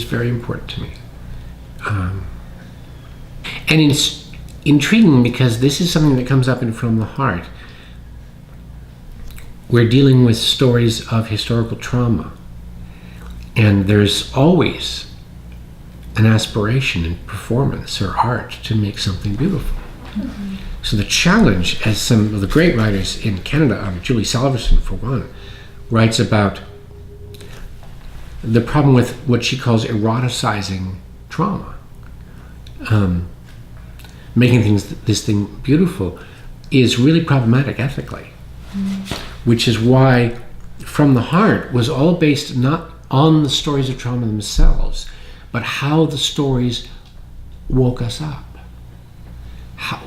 very important to me. And it's intriguing because this is something that comes up in From the Heart. We're dealing with stories of historical trauma, and there's always an aspiration in performance or art to make something beautiful. Mm-hmm. So the challenge, as some of the great writers in Canada, Julie Salverson for one, writes about the problem with what she calls eroticizing trauma. Making this thing beautiful is really problematic ethically, which is why From the Heart was all based not on the stories of trauma themselves, but how the stories woke us up.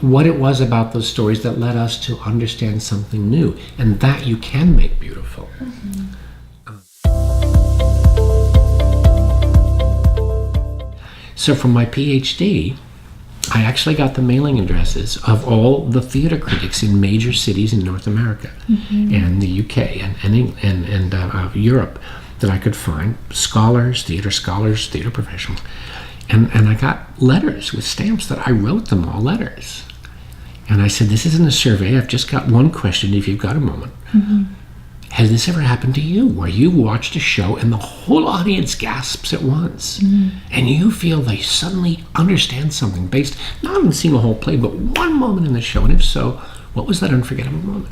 What it was about those stories that led us to understand something new, and that you can make beautiful. Mm-hmm. So for my PhD, I actually got the mailing addresses of all the theater critics in major cities in North America, mm-hmm. and the UK and Europe that I could find, scholars, theater professionals. And I got letters with stamps that I wrote them all letters. And I said, this isn't a survey, I've just got one question if you've got a moment. Mm-hmm. Has this ever happened to you, where you watched a show and the whole audience gasps at once, mm-hmm. and you feel they suddenly understand something based not on seeing a whole play, but one moment in the show? And if so, what was that unforgettable moment?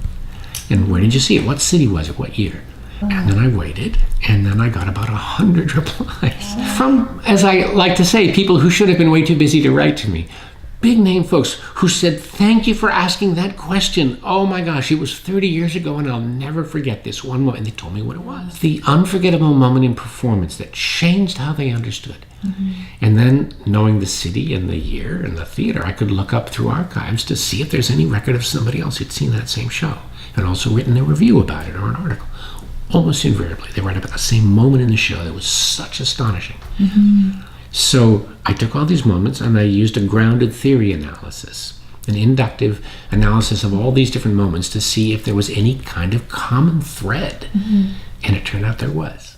And where did you see it? What city was it? What year? Oh. And then I waited, and then I got about 100 replies from, as I like to say, people who should have been way too busy to write to me. Big name folks who said, thank you for asking that question. Oh my gosh, it was 30 years ago and I'll never forget this one moment. And they told me what it was. The unforgettable moment in performance that changed how they understood. Mm-hmm. And then knowing the city and the year and the theater, I could look up through archives to see if there's any record of somebody else who'd seen that same show and also written a review about it or an article. Almost invariably, they write about the same moment in the show that was such astonishing. Mm-hmm. So I took all these moments and I used a grounded theory analysis, an inductive analysis of all these different moments to see if there was any kind of common thread. Mm-hmm. And it turned out there was.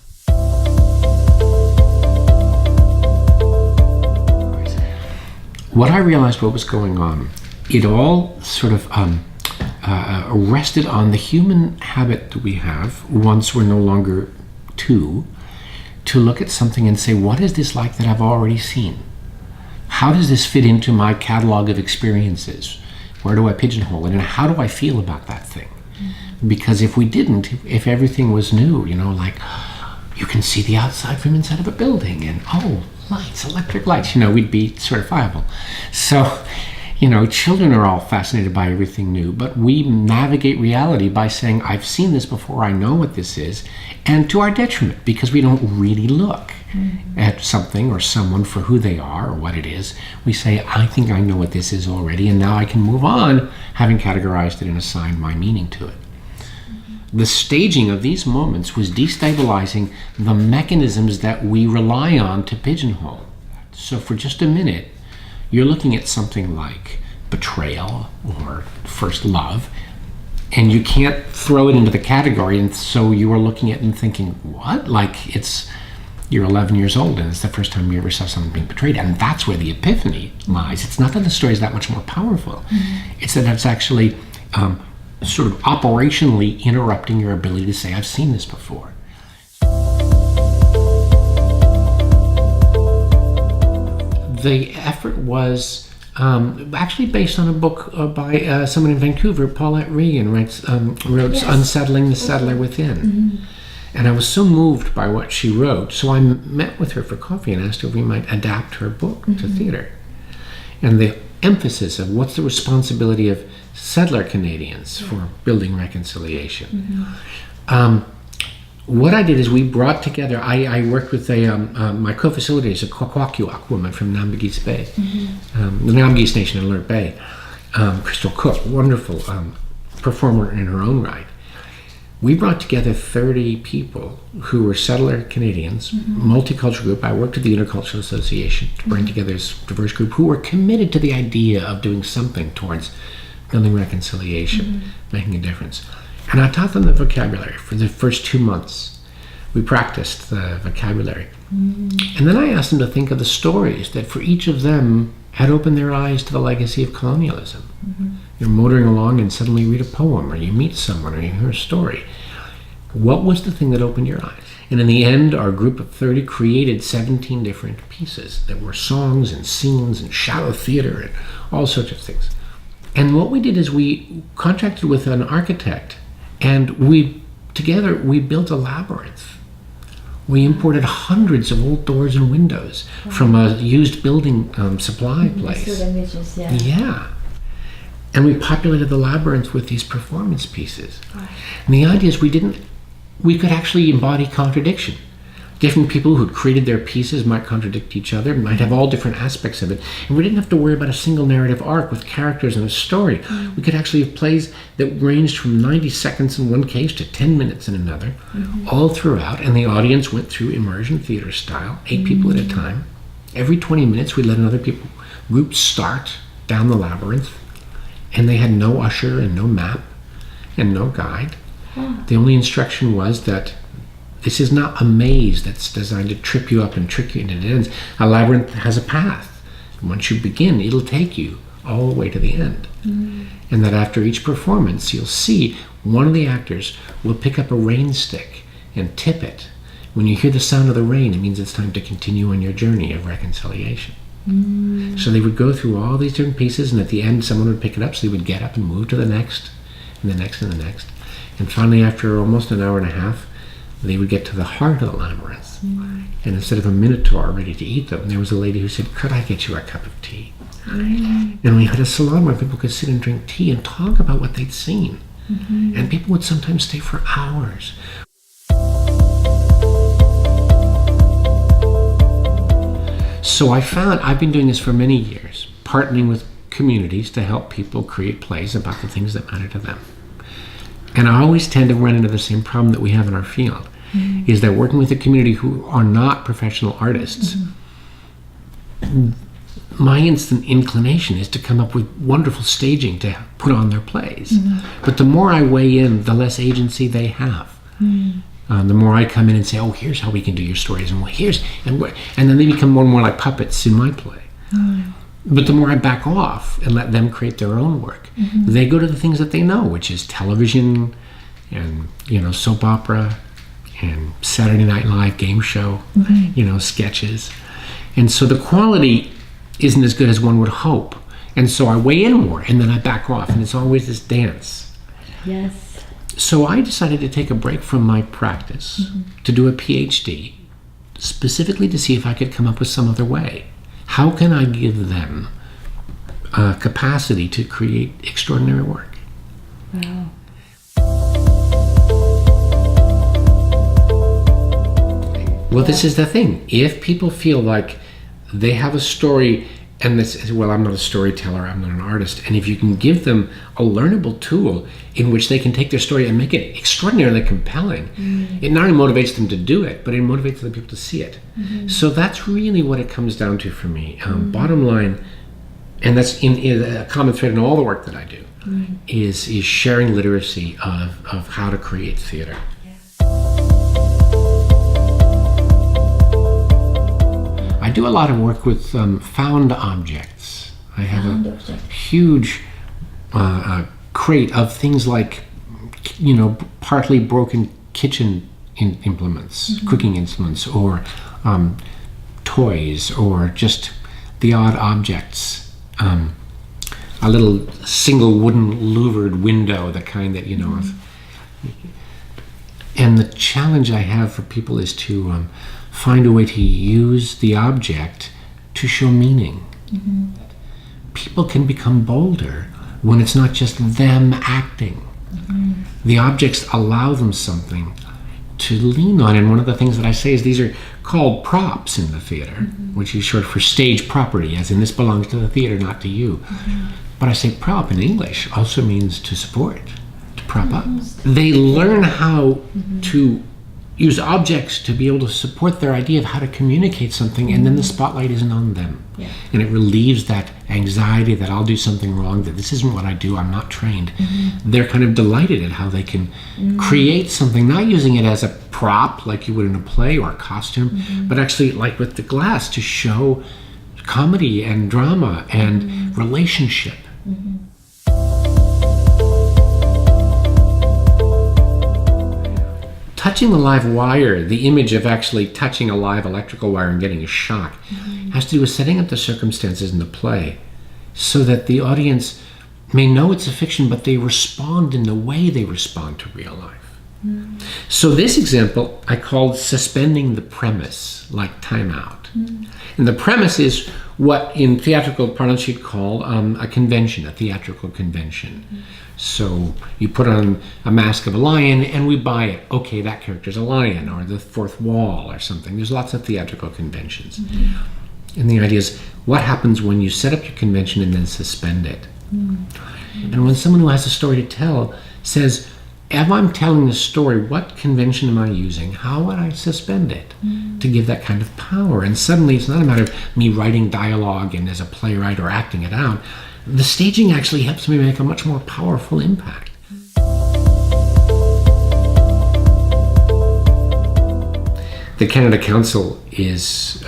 What I realized what was going on, it all sort of rested on the human habit that we have, once we're no longer two, to look at something and say, what is this like that I've already seen? How does this fit into my catalog of experiences? Where do I pigeonhole it? And how do I feel about that thing? Mm-hmm. Because if we didn't, if everything was new, like you can see the outside from inside of a building and, lights, electric lights, we'd be sort of viable. So, children are all fascinated by everything new, but we navigate reality by saying, I've seen this before, I know what this is, and to our detriment, because we don't really look at something or someone for who they are or what it is. We say, I think I know what this is already, and now I can move on, having categorized it and assigned my meaning to it. The staging of these moments was destabilizing the mechanisms that we rely on to pigeonhole. So for just a minute, you're looking at something like betrayal or first love, and you can't throw it into the category, and so you are looking at it and thinking, what? Like you're 11 years old and it's the first time you ever saw someone being betrayed, and that's where the epiphany lies. It's not that the story is that much more powerful. Mm-hmm. It's that it's actually sort of operationally interrupting your ability to say, I've seen this before. The effort was actually based on a book by someone in Vancouver, Paulette Regan, wrote yes. Unsettling the Settler Within. Mm-hmm. And I was so moved by what she wrote, so I met with her for coffee and asked her if we might adapt her book to theater. And the emphasis of what's the responsibility of settler Canadians for building reconciliation. Mm-hmm. What I did is we brought together, I worked with my co-facilitator is a Kwakwaka'wakw woman from Nambagis Bay, the Nambagis Nation in Alert Bay, Crystal Cook, wonderful performer in her own right. We brought together 30 people who were settler Canadians, multicultural group. I worked with the Intercultural Association to bring together this diverse group who were committed to the idea of doing something towards building reconciliation, making a difference. And I taught them the vocabulary for the first 2 months. we practiced the vocabulary. And then I asked them to think of the stories that for each of them had opened their eyes to the legacy of colonialism. You're motoring along and suddenly read a poem, or you meet someone, or you hear a story. What was the thing that opened your eyes? And in the end, our group of 30 created 17 different pieces that were songs and scenes and shadow theater and all sorts of things. And what we did is we contracted with an architect, and together we built a labyrinth. We imported hundreds of old doors and windows from a used building supply place. I saw the images, yeah. Yeah. And we populated the labyrinth with these performance pieces. And the idea is we could actually embody contradiction. Different people who'd created their pieces might contradict each other, might have all different aspects of it. And we didn't have to worry about a single narrative arc with characters and a story. We could actually have plays that ranged from 90 seconds in one case to 10 minutes in another, all throughout. And the audience went through immersion theater style, 8 people at a time. Every 20 minutes, we let another group start down the labyrinth. And they had no usher and no map and no guide. The only instruction was that this is not a maze that's designed to trip you up and trick you into dead ends. A labyrinth has a path. Once you begin, it'll take you all the way to the end. And that after each performance, you'll see one of the actors will pick up a rain stick and tip it. When you hear the sound of the rain, it means it's time to continue on your journey of reconciliation. So they would go through all these different pieces, and at the end, someone would pick it up, so they would get up and move to the next, and the next, and the next. And finally, after almost an hour and a half, they would get to the heart of the labyrinth. And instead of a minotaur ready to eat them, there was a lady who said, "Could I get you a cup of tea?" And we had a salon where people could sit and drink tea and talk about what they'd seen. And people would sometimes stay for hours. So I found, I've been doing this for many years, partnering with communities to help people create plays about the things that matter to them. And I always tend to run into the same problem that we have in our field, is that working with a community who are not professional artists, my instant inclination is to come up with wonderful staging to put on their plays. But the more I weigh in, the less agency they have. The more I come in and say, "Oh, here's how we can do your stories," and and then they become more and more like puppets in my play. But the more I back off and let them create their own work, they go to the things that they know, which is television and soap opera and Saturday Night Live game show, sketches. And so the quality isn't as good as one would hope. And so I weigh in more, and then I back off, and it's always this dance. Yes. So I decided to take a break from my practice to do a PhD, specifically to see if I could come up with some other way. How can I give them a capacity to create extraordinary work? Wow. Well, this is the thing. If people feel like they have a story, and this is, well, I'm not a storyteller, I'm not an artist, and if you can give them a learnable tool in which they can take their story and make it extraordinarily compelling, it not only motivates them to do it, but it motivates other people to see it. So that's really what it comes down to for me. Bottom line, and that's in a common thread in all the work that I do, is sharing literacy of how to create theater. I do a lot of work with found objects. I have a huge crate of things like, partly broken kitchen implements, cooking instruments, or toys, or just the odd objects. A little single wooden louvered window, the kind that, And the challenge I have for people is to find a way to use the object to show meaning. People can become bolder when it's not just them acting. The objects allow them something to lean on, and one of the things that I say is these are called props in the theater, which is short for stage property, as in this belongs to the theater, not to you. But I say prop in English also means to support, to prop up. They learn how to use objects to be able to support their idea of how to communicate something, and then the spotlight isn't on them. And it relieves that anxiety that I'll do something wrong, that this isn't what I do, I'm not trained. They're kind of delighted at how they can create something, not using it as a prop like you would in a play or a costume, but actually like with the glass to show comedy and drama and relationship. Touching the live wire, the image of actually touching a live electrical wire and getting a shock, has to do with setting up the circumstances in the play so that the audience may know it's a fiction, but they respond in the way they respond to real life. So this example I called suspending the premise, like timeout. And the premise is what in theatrical parlance you'd call a convention, a theatrical convention. So you put on a mask of a lion and we buy it. Okay, that character's a lion, or the fourth wall or something. There's lots of theatrical conventions. And the idea is, what happens when you set up your convention and then suspend it? And when someone who has a story to tell says, if I'm telling the story, what convention am I using? How would I suspend it to give that kind of power? And suddenly it's not a matter of me writing dialogue and as a playwright or acting it out. The staging actually helps me make a much more powerful impact. The Canada Council is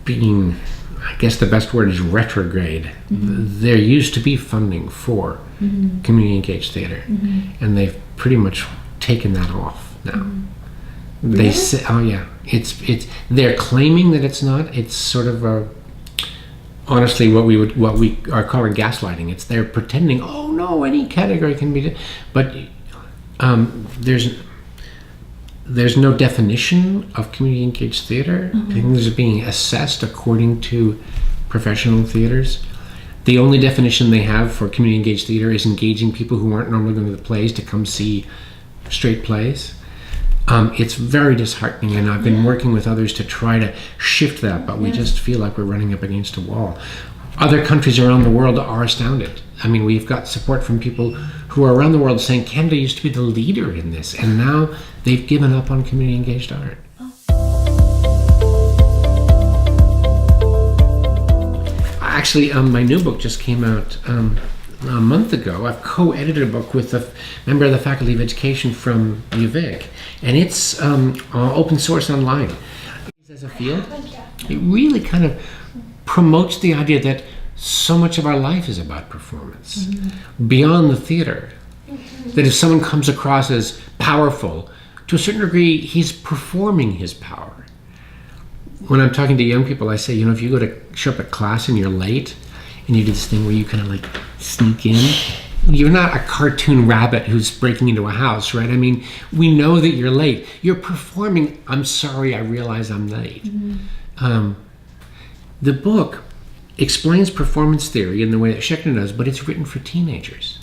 being, I guess the best word is retrograde. There used to be funding for community engaged theater, and they've pretty much taken that off now. They say, oh yeah, it's they're claiming that it's not. It's sort of a, honestly what we are calling gaslighting. It's they're pretending, oh no, any category can be, but there's no definition of community engaged theater. Things are being assessed according to professional theaters. The only definition they have for community engaged theater is engaging people who aren't normally going to the plays to come see straight plays. It's very disheartening, and I've been working with others to try to shift that, but we just feel like we're running up against a wall. Other countries around the world are astounded. I mean, we've got support from people who are around the world saying Canada used to be the leader in this, and now they've given up on community engaged art. Actually, my new book just came out a month ago. I've co-edited a book with a member of the Faculty of Education from UVic, and it's open source online. As a field, it really kind of promotes the idea that so much of our life is about performance, beyond the theater. That if someone comes across as powerful, to a certain degree, he's performing his power. When I'm talking to young people, I say, you know, if you go to show up at class and you're late, and you do this thing where you kind of like sneak in, you're not a cartoon rabbit who's breaking into a house, right? I mean, we know that you're late. You're performing, I'm sorry, I realize I'm late. The book explains performance theory in the way that Schechner does, but it's written for teenagers.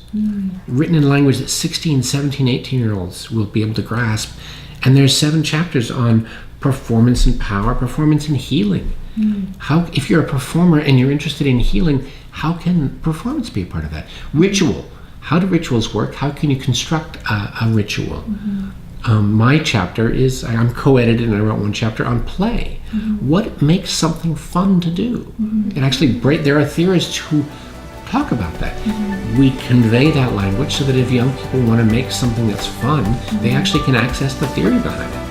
Written in language that 16, 17, 18-year-olds will be able to grasp. And there's 7 chapters on performance and power, performance and healing. How, if you're a performer and you're interested in healing, how can performance be a part of that? Ritual. How do rituals work? How can you construct a ritual? My chapter is, I'm co-edited and I wrote one chapter on play. What makes something fun to do? And actually, there are theorists who talk about that. We convey that language so that if young people want to make something that's fun, they actually can access the theory behind it.